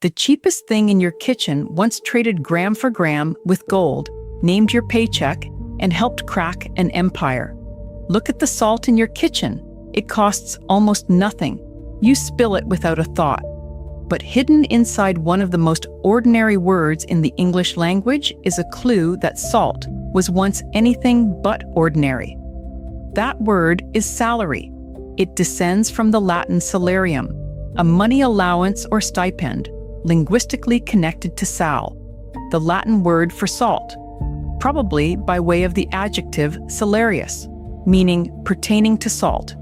The cheapest thing in your kitchen once traded gram for gram with gold, named your paycheck, and helped crack an empire. Look at the salt in your kitchen. It costs almost nothing. You spill it without a thought. But hidden inside one of the most ordinary words in the English language is a clue that salt was once anything but ordinary. That word is salary. It descends from the Latin salarium, a money allowance or stipend, linguistically connected to sal, the Latin word for salt, probably by way of the adjective salarius, meaning pertaining to salt.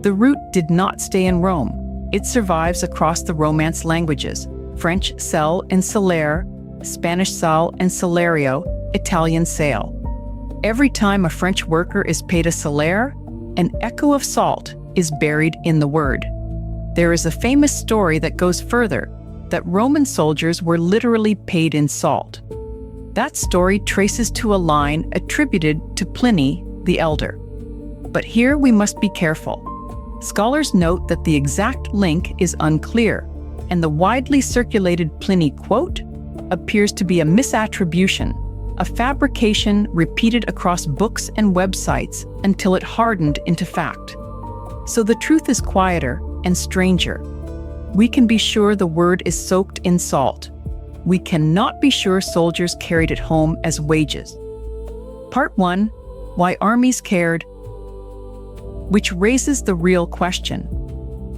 The root did not stay in Rome. It survives across the Romance languages: French sel and salaire, Spanish sal and salario, Italian sale. Every time a French worker is paid a salaire, an echo of salt is buried in the word. There is a famous story that goes further, that Roman soldiers were literally paid in salt. That story traces to a line attributed to Pliny the Elder. But here we must be careful. Scholars note that the exact link is unclear, and the widely circulated Pliny quote appears to be a misattribution, a fabrication repeated across books and websites until it hardened into fact. So the truth is quieter and stranger. We can be sure the word is soaked in salt. We cannot be sure soldiers carried it home as wages. Part 1. Why Armies Cared. Which raises the real question.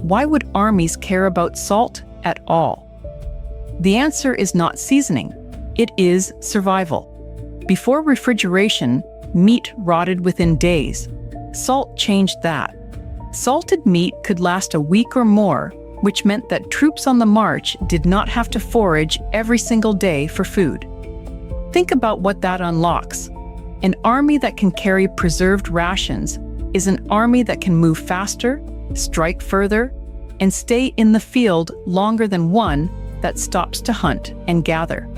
Why would armies care about salt at all? The answer is not seasoning. It is survival. Before refrigeration, meat rotted within days. Salt changed that. Salted meat could last a week or more, which meant that troops on the march did not have to forage every single day for food. Think about what that unlocks. An army that can carry preserved rations is an army that can move faster, strike further, and stay in the field longer than one that stops to hunt and gather.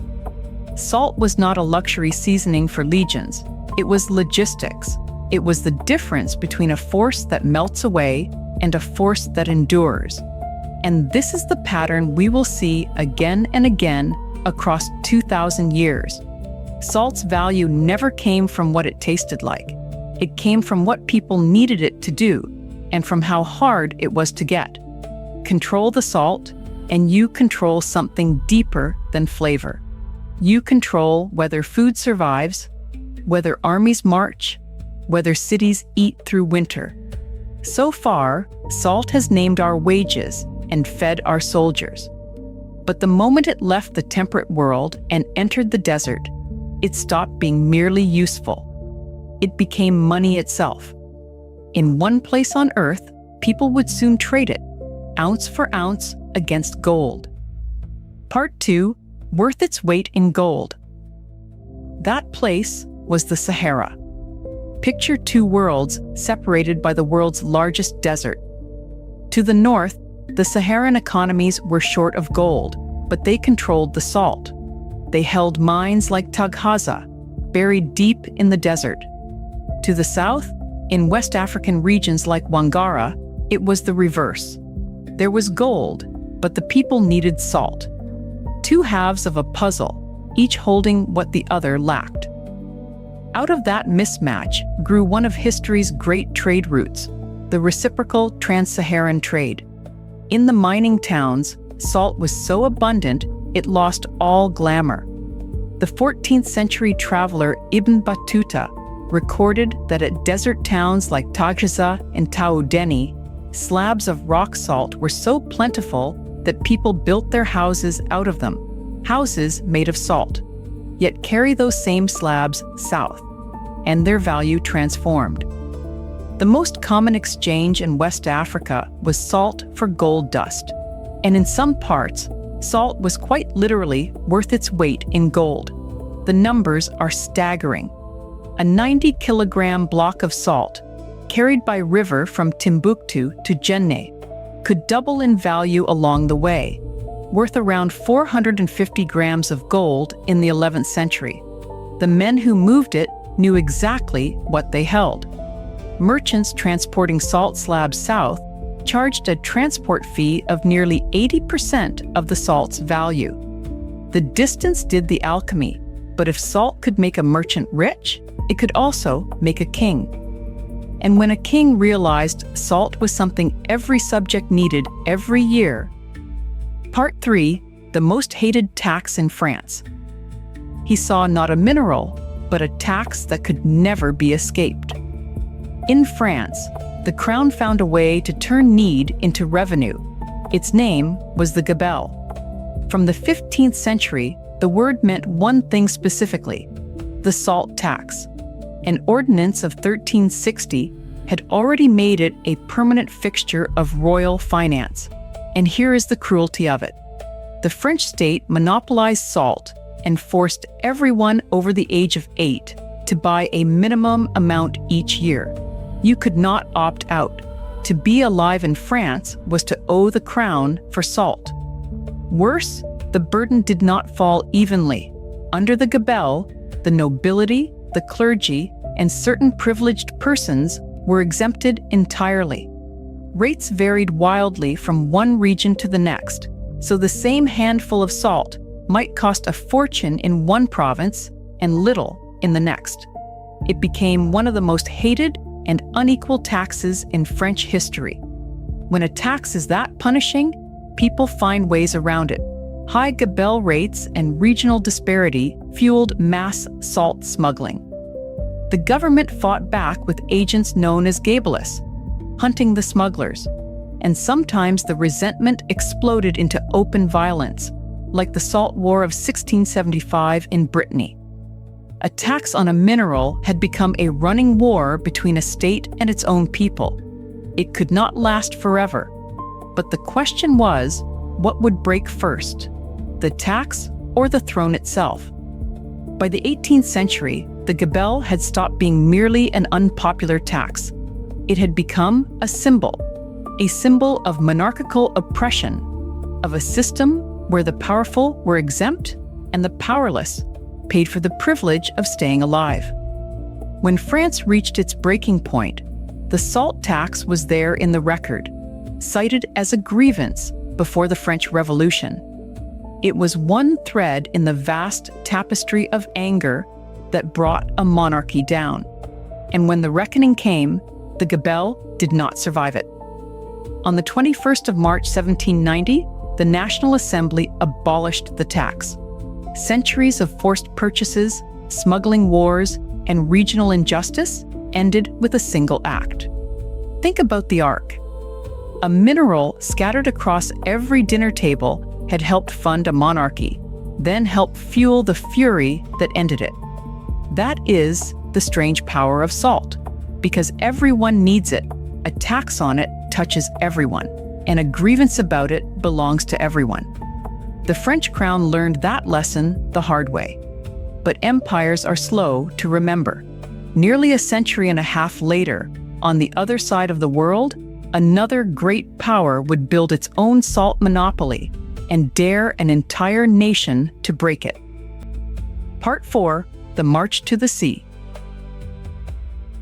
Salt was not a luxury seasoning for legions. It was logistics. It was the difference between a force that melts away and a force that endures. And this is the pattern we will see again and again across 2,000 years. Salt's value never came from what it tasted like. It came from what people needed it to do, and from how hard it was to get. Control the salt, and you control something deeper than flavor. You control whether food survives, whether armies march, whether cities eat through winter. So far, salt has named our wages and fed our soldiers. But the moment it left the temperate world and entered the desert, it stopped being merely useful. It became money itself. In one place on Earth, people would soon trade it, ounce for ounce, against gold. Part 2. Worth its weight in gold. That place was the Sahara. Picture two worlds separated by the world's largest desert. To the north, the Saharan economies were short of gold, but they controlled the salt. They held mines like Taghaza, buried deep in the desert. To the south, in West African regions like Wangara, it was the reverse. There was gold, but the people needed salt. Two halves of a puzzle, each holding what the other lacked. Out of that mismatch grew one of history's great trade routes, the reciprocal trans-Saharan trade. In the mining towns, salt was so abundant it lost all glamour. The 14th century traveler Ibn Battuta recorded that at desert towns like Taghaza and Taoudenni, slabs of rock salt were so plentiful that people built their houses out of them, houses made of salt. Yet carry those same slabs south, and their value transformed. The most common exchange in West Africa was salt for gold dust, and in some parts, salt was quite literally worth its weight in gold. The numbers are staggering. A 90-kilogram block of salt, carried by river from Timbuktu to Djenné, could double in value along the way, worth around 450 grams of gold in the 11th century. The men who moved it knew exactly what they held. Merchants transporting salt slabs south charged a transport fee of nearly 80% of the salt's value. The distance did the alchemy, but if salt could make a merchant rich, it could also make a king. And when a king realized salt was something every subject needed every year. Part 3. The most hated tax in France. He saw not a mineral, but a tax that could never be escaped. In France, the crown found a way to turn need into revenue. Its name was the gabelle. From the 15th century, the word meant one thing specifically: the salt tax. An ordinance of 1360 had already made it a permanent fixture of royal finance. And here is the cruelty of it. The French state monopolized salt and forced everyone over the age of 8 to buy a minimum amount each year. You could not opt out. To be alive in France was to owe the crown for salt. Worse, the burden did not fall evenly. Under the gabelle, the nobility, the clergy, and certain privileged persons were exempted entirely. Rates varied wildly from one region to the next, so the same handful of salt might cost a fortune in one province and little in the next. It became one of the most hated and unequal taxes in French history. When a tax is that punishing, people find ways around it. High gabelle rates and regional disparity fueled mass salt smuggling. The government fought back with agents known as gabelists, hunting the smugglers, and sometimes the resentment exploded into open violence, like the Salt War of 1675 in Brittany. A tax on a mineral had become a running war between a state and its own people. It could not last forever, but the question was, what would break first, the tax or the throne itself? By the 18th century, the gabelle had stopped being merely an unpopular tax. It had become a symbol of monarchical oppression, of a system where the powerful were exempt and the powerless paid for the privilege of staying alive. When France reached its breaking point, the salt tax was there in the record, cited as a grievance before the French Revolution. It was one thread in the vast tapestry of anger that brought a monarchy down. And when the reckoning came, the gabelle did not survive it. On the 21st of March 1790, the National Assembly abolished the tax. Centuries of forced purchases, smuggling wars, and regional injustice ended with a single act. Think about the arc. A mineral scattered across every dinner table had helped fund a monarchy, then helped fuel the fury that ended it. That is the strange power of salt. Because everyone needs it, a tax on it touches everyone, and a grievance about it belongs to everyone. The French crown learned that lesson the hard way. But empires are slow to remember. Nearly a century and a half later, on the other side of the world, another great power would build its own salt monopoly and dare an entire nation to break it. Part 4. The March to the Sea.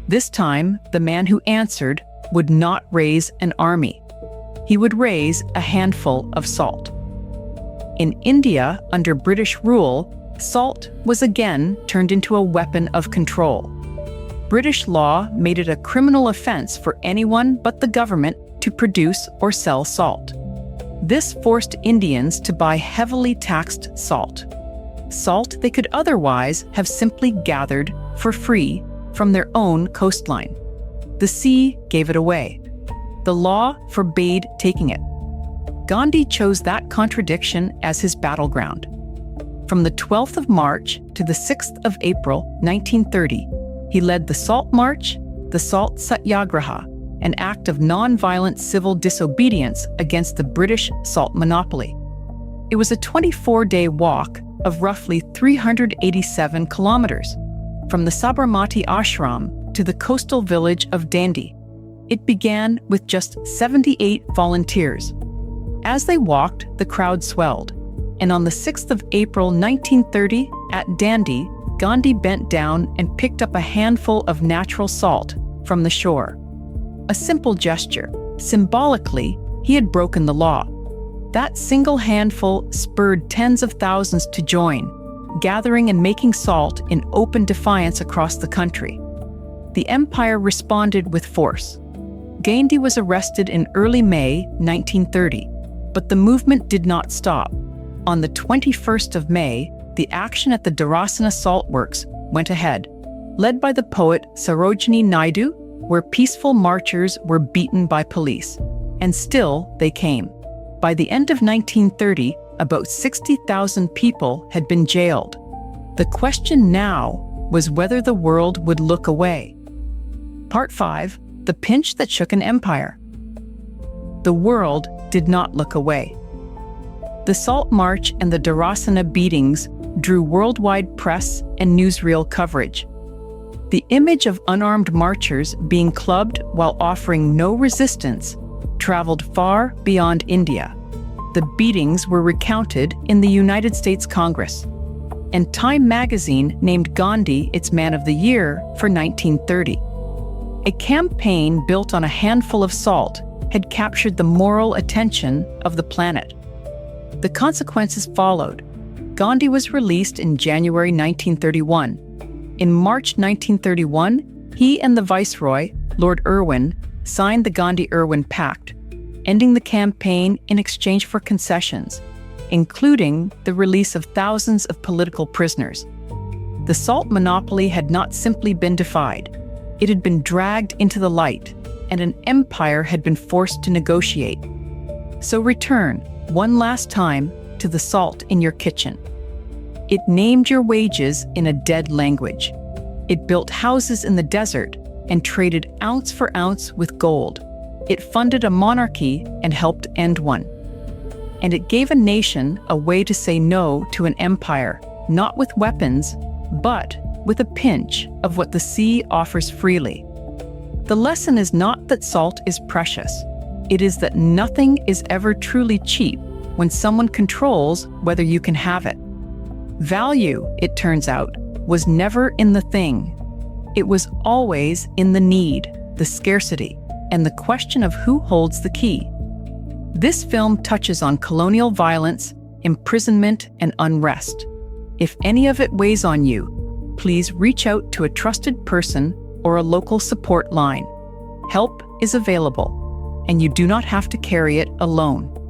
This time, the man who answered would not raise an army. He would raise a handful of salt. In India, under British rule, salt was again turned into a weapon of control. British law made it a criminal offense for anyone but the government to produce or sell salt. This forced Indians to buy heavily taxed salt. Salt they could otherwise have simply gathered for free from their own coastline. The sea gave it away. The law forbade taking it. Gandhi chose that contradiction as his battleground. From the 12th of March to the 6th of April, 1930, he led the Salt March, the Salt Satyagraha, an act of non-violent civil disobedience against the British salt monopoly. It was a 24-day walk of roughly 387 kilometers, from the Sabarmati ashram to the coastal village of Dandi. It began with just 78 volunteers. As they walked, the crowd swelled, and on the 6th of April 1930, at Dandi, Gandhi bent down and picked up a handful of natural salt from the shore. A simple gesture, Symbolically, he had broken the law. That single handful spurred tens of thousands to join, gathering and making salt in open defiance across the country. The empire responded with force. Gandhi was arrested in early May 1930, but the movement did not stop. On the 21st of May, the action at the Dharasana salt works went ahead, led by the poet Sarojini Naidu, where peaceful marchers were beaten by police. And still they came. By the end of 1930, about 60,000 people had been jailed. The question now was whether the world would look away. Part 5. The Pinch That Shook an Empire. The world did not look away. The Salt March and the Dharasana beatings drew worldwide press and newsreel coverage. The image of unarmed marchers being clubbed while offering no resistance traveled far beyond India. The beatings were recounted in the United States Congress, and Time magazine named Gandhi its Man of the Year for 1930. A campaign built on a handful of salt had captured the moral attention of the planet. The consequences followed. Gandhi was released in January 1931. In March 1931, he and the Viceroy, Lord Irwin, signed the Gandhi-Irwin Pact, ending the campaign in exchange for concessions, including the release of thousands of political prisoners. The salt monopoly had not simply been defied. It had been dragged into the light, and an empire had been forced to negotiate. So return, one last time, to the salt in your kitchen. It named your wages in a dead language. It built houses in the desert and traded ounce for ounce with gold. It funded a monarchy and helped end one. And it gave a nation a way to say no to an empire, not with weapons, but with a pinch of what the sea offers freely. The lesson is not that salt is precious. It is that nothing is ever truly cheap when someone controls whether you can have it. Value, it turns out, was never in the thing. It was always in the need, the scarcity, and the question of who holds the key. This film touches on colonial violence, imprisonment, and unrest. If any of it weighs on you, please reach out to a trusted person or a local support line. Help is available, and you do not have to carry it alone.